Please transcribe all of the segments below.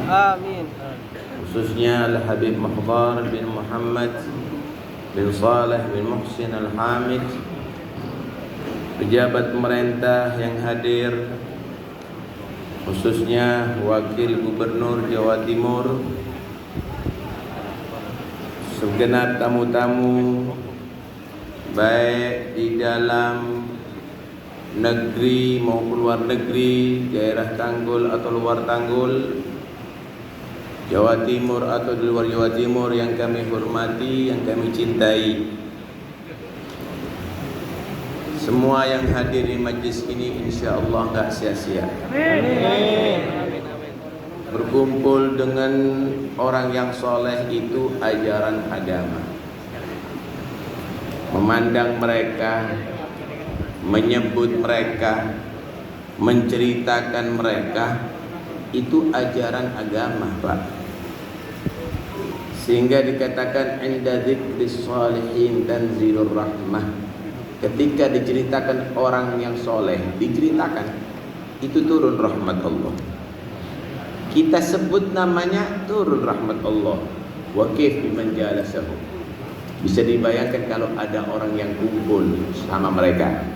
Amin. Khususnya Al-Habib Muhdhar bin Muhammad bin Saleh bin Muhsin Al-Hamid, pejabat pemerintah yang hadir, khususnya Wakil Gubernur Jawa Timur, segenap tamu-tamu baik di dalam negeri maupun luar negeri, daerah Tanggul atau luar Tanggul, Jawa Timur atau di luar Jawa Timur, yang kami hormati, yang kami cintai. Semua yang hadir di majlis ini insyaallah enggak sia-sia. Amin. Berkumpul dengan orang yang soleh itu ajaran agama. Memandang mereka, menyebut mereka, menceritakan mereka, itu ajaran agama, Pak. Sehingga dikatakan inda dzikris shalihin tanzilur rahmah. Ketika diceritakan orang yang soleh, diceritakan, itu turun rahmat Allah. Kita sebut namanya, turun rahmat Allah. Wa kayf biman jalasahu. Bisa dibayangkan kalau ada orang yang kumpul sama mereka,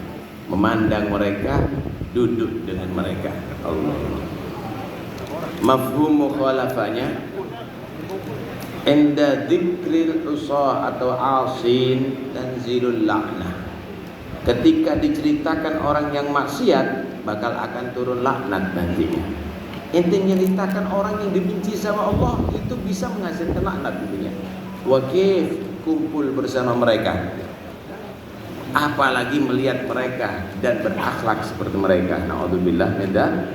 memandang mereka, duduk dengan mereka. Allah. Mafhum mukhalafahnya, inda dzikril usah atau asin tanzilul la'nah. Ketika diceritakan orang yang maksiat, bakal akan turun laknat nantinya. Intinya ceritakan orang yang dibenci sama Allah, itu bisa menghasilkan laknat tentunya. Wakif, kumpul bersama mereka, apalagi melihat mereka dan berakhlak seperti mereka. Na'udzubillah min dzalik.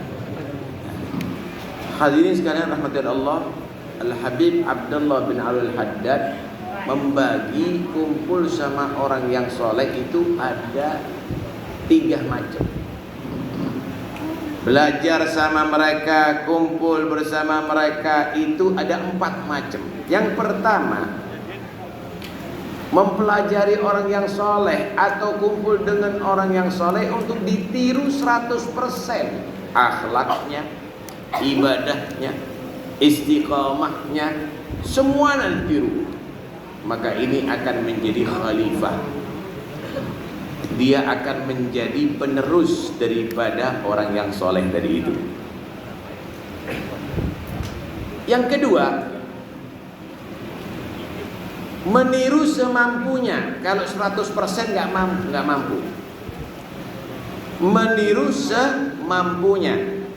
Hadirin sekalian rahmatullahi Allah, Al-Habib Abdullah bin Alwi Al-Haddad membagi kumpul sama orang yang soleh itu ada 3 macam. Belajar sama mereka, kumpul bersama mereka itu ada 4 macam. Yang pertama, mempelajari orang yang soleh atau kumpul dengan orang yang soleh untuk ditiru 100%. Akhlaknya, ibadahnya, istiqamahnya, semua ditiru. Maka ini akan menjadi khalifah. Dia akan menjadi penerus daripada orang yang soleh tadi itu. Yang kedua, meniru semampunya. Kalau 100% nggak mampu. Meniru semampunya.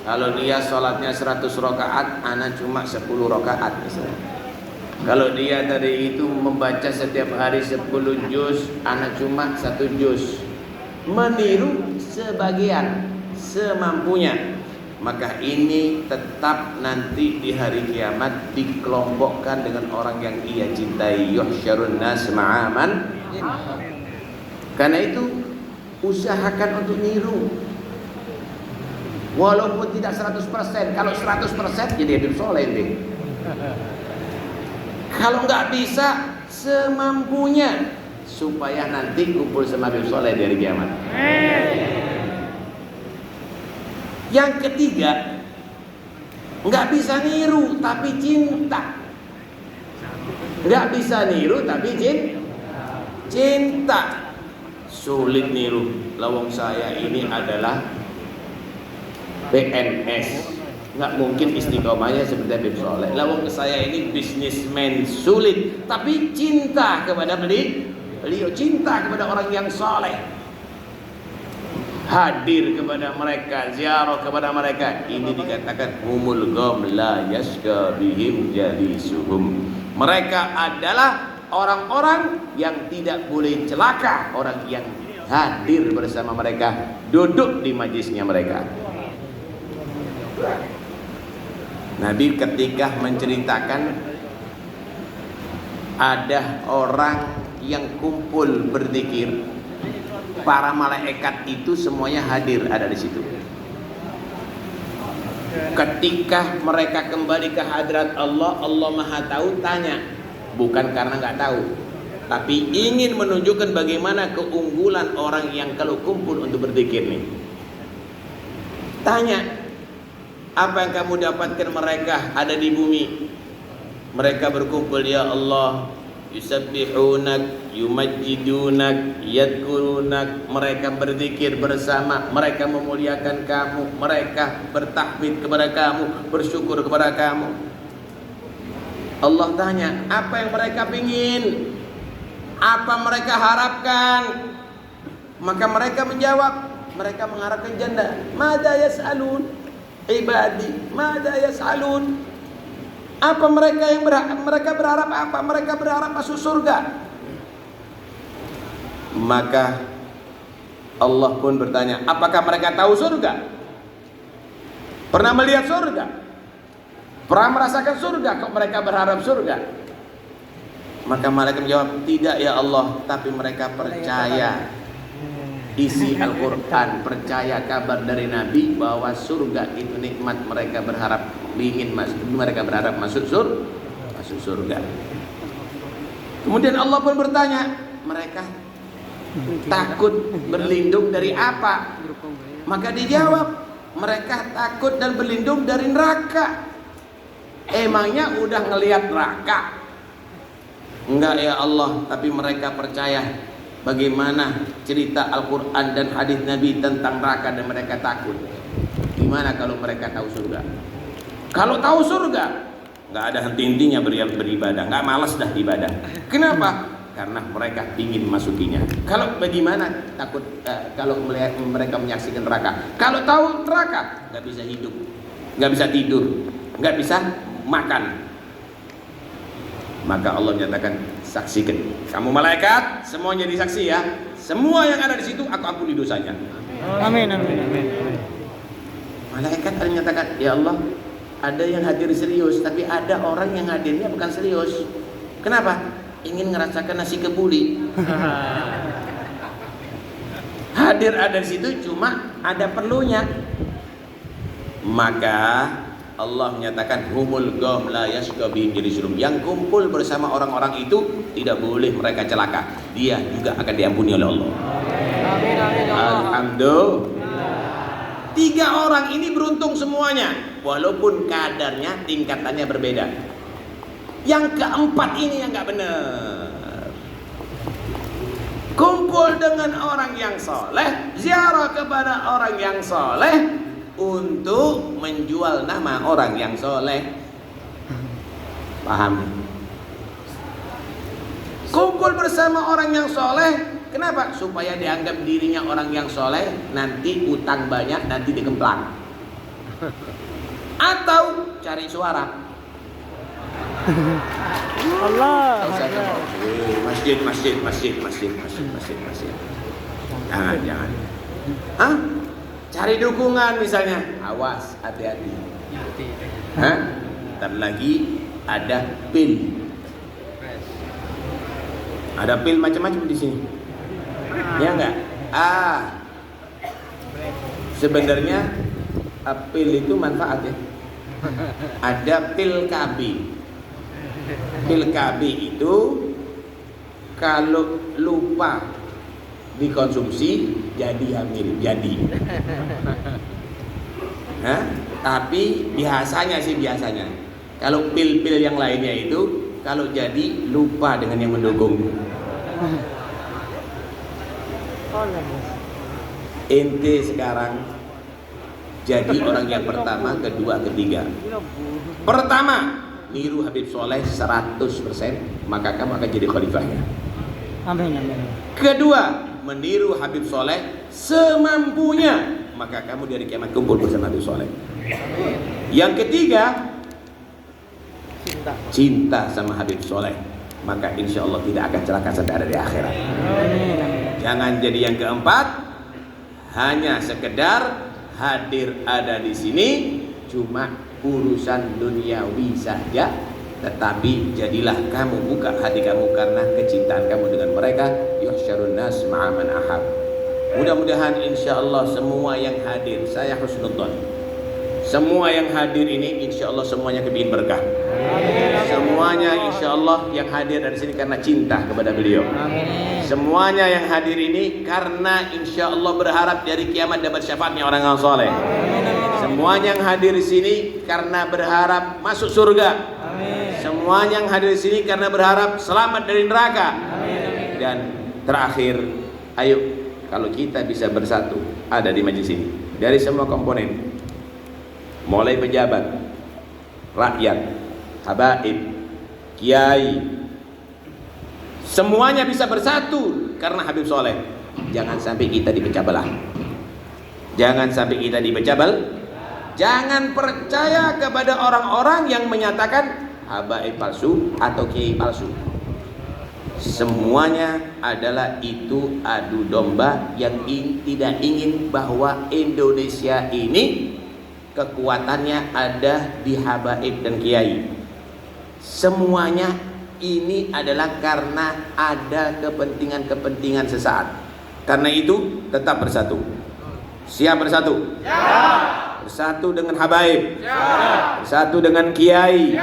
Kalau dia sholatnya 100 rakaat, ana cuma 10 rakaat misalnya. Kalau dia tadi itu membaca setiap hari 10 juz, anak cuma 1 juz. Meniru sebagian, semampunya. Maka ini tetap nanti di hari kiamat dikelompokkan dengan orang yang ia cintai. Yuhsyarun nas ma'aman. Karena itu usahakan untuk niru. Walaupun tidak 100%. Kalau 100% jadi Habib Soleh ini. Kalau nggak bisa, semampunya, supaya nanti kumpul sama Habib Soleh dari kiamat. Yang ketiga, nggak bisa niru tapi cinta. Nggak bisa niru tapi cinta. Sulit niru. Lawang saya ini adalah PNS. Nggak mungkin istiqomahnya seperti Habib Soleh. Lawang saya ini bisnismen, sulit, tapi cinta kepada beliau, cinta kepada orang yang soleh, hadir kepada mereka, ziarah kepada mereka. Ini dikatakan humul gham la yashka bihim jalisuhum. Mereka adalah orang-orang yang tidak boleh celaka, orang yang hadir bersama mereka, duduk di majlisnya mereka. Nabi ketika menceritakan ada orang yang kumpul berzikir, para malaikat itu semuanya hadir ada di situ. Ketika mereka kembali ke hadrat Allah, Allah Maha Tahu, tanya, bukan karena nggak tahu, tapi ingin menunjukkan bagaimana keunggulan orang yang kalau kumpul untuk berzikir nih. Tanya, Apa yang kamu dapatkan mereka ada di bumi. Mereka berkumpul, ya Allah, yusabbihunak, yumajjidunak, yadkurunak. Mereka berzikir bersama, mereka memuliakan kamu, mereka bertahmid kepada kamu, bersyukur kepada kamu. Allah tanya, apa yang mereka ingin? Apa mereka harapkan? Maka mereka menjawab, mereka mengharapkan jannah. Mada yas'alun ibadi, mada yas'alun. Apa mereka yang mereka berharap apa? Mereka berharap masuk surga. Maka Allah pun bertanya, apakah mereka tahu surga? Pernah melihat surga? Pernah merasakan surga? Kok mereka berharap surga? Maka malaikat menjawab, tidak ya Allah, tapi mereka percaya isi Al-Quran, percaya kabar dari Nabi bahwa surga itu nikmat. Mereka berharap mereka berharap masuk surga. Kemudian Allah pun bertanya, mereka takut berlindung dari apa? Maka dijawab, mereka takut dan berlindung dari neraka. Emangnya udah ngelihat neraka? Enggak ya Allah, tapi mereka percaya bagaimana cerita Al-Quran dan hadis Nabi tentang neraka dan mereka takut. Gimana kalau mereka tahu surga? Kalau tahu surga, nggak ada henti-hentinya beribadah, nggak malas dah ibadah. Kenapa? Karena mereka ingin masukinya. Kalau bagaimana takut kalau melihat mereka menyaksikan neraka? Kalau tahu neraka, nggak bisa hidup, nggak bisa tidur, nggak bisa makan. Maka Allah menyatakan, saksikan. Kamu malaikat, semuanya disaksi ya. Semua yang ada di situ aku ampuni dosanya. Amin, amin, amin. Malaikat ada menyatakan, ya Allah, ada yang hadir serius, tapi ada orang yang hadirnya bukan serius. Kenapa? Ingin ngerasakan nasi kebuli. Hadir ada di situ cuma ada perlunya. Maka Allah menyatakan, humul gham la yashqa bihim jalisun. Yang kumpul bersama orang-orang itu tidak boleh mereka celaka. Dia juga akan diampuni oleh Allah. Amin, amin. Alhamdulillah. 3 orang ini beruntung semuanya, walaupun kadarnya, tingkatannya berbeda. Yang keempat ini yang nggak benar. Kumpul dengan orang yang soleh, ziarah kepada orang yang soleh untuk menjual nama orang yang soleh. Paham? Kumpul bersama orang yang soleh. Kenapa? Supaya dianggap dirinya orang yang soleh, nanti utang banyak, nanti dikemplang. Atau cari suara. Allah. Masjid. Jangan. Hah? Cari dukungan misalnya. Awas, hati-hati. Hah? Ntar lagi ada pil. Ada pil macam-macam di sini. Ya enggak? Sebenarnya pil itu manfaat ya. Ada pil KB. Pil KB itu kalau lupa dikonsumsi jadi hamil, jadi. Tapi biasanya kalau pil-pil yang lainnya itu kalau jadi lupa dengan yang mendukung. Ente sekarang jadi orang yang pertama, kedua, ketiga. Pertama, niru Habib Soleh 100%, maka kamu akan jadi khalifahnya. Amin, amin. Kedua, meniru Habib Soleh semampunya, maka kamu dari kiamat kumpul bersama Habib Soleh. Yang ketiga, cinta sama Habib Soleh, maka insya Allah tidak akan celaka sampai ada di akhirat. Jangan jadi yang keempat, hanya sekedar hadir ada di sini cuma urusan duniawi saja, tetapi jadilah kamu buka hati kamu karena kecintaan kamu dengan mereka. Yuhsyarun nas ma'a man ahab. Mudah-mudahan insyaallah semua yang hadir, saya husnudzon, semua yang hadir ini insyaallah semuanya kebikin berkah. Semuanya insyaallah yang hadir dari sini karena cinta kepada beliau. Semuanya yang hadir ini karena insyaallah berharap dari kiamat dapat syafaatnya orang yang soleh. Semuanya yang hadir di sini karena berharap masuk surga. Semuanya yang hadir di sini karena berharap selamat dari neraka. Dan terakhir, ayo kalau kita bisa bersatu ada di majelis ini dari semua komponen, mulai pejabat, rakyat, habaib, kiai, semuanya bisa bersatu karena Habib Soleh. Jangan sampai kita dipecah belah. Jangan sampai kita dipecah belah. Jangan percaya kepada orang-orang yang menyatakan habaib palsu atau kiai palsu. Semuanya adalah itu adu domba yang tidak ingin bahwa Indonesia ini kekuatannya ada di habaib dan kiai. Semuanya ini adalah karena ada kepentingan-kepentingan sesaat. Karena itu tetap bersatu. Siap bersatu? Bersatu dengan habaib, bersatu dengan kiai.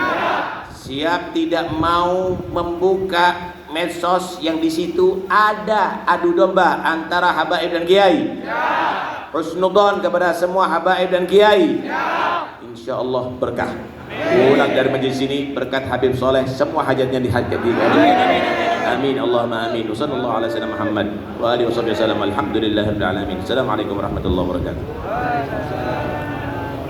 Siap tidak mau membuka medsos yang di situ ada adu domba antara habaib dan kiai. Husnudzon kepada semua habaib dan kiai. Insya Allah berkah. Pulang dari majelis ini berkat Habib Soleh, semua hajatnya dihajati. Amin Allahumma amin. Wassallallahu ala sayyidina Muhammad wa alihi wasallam. Alhamdulillahirabbil alamin. Assalamualaikum warahmatullahi wabarakatuh.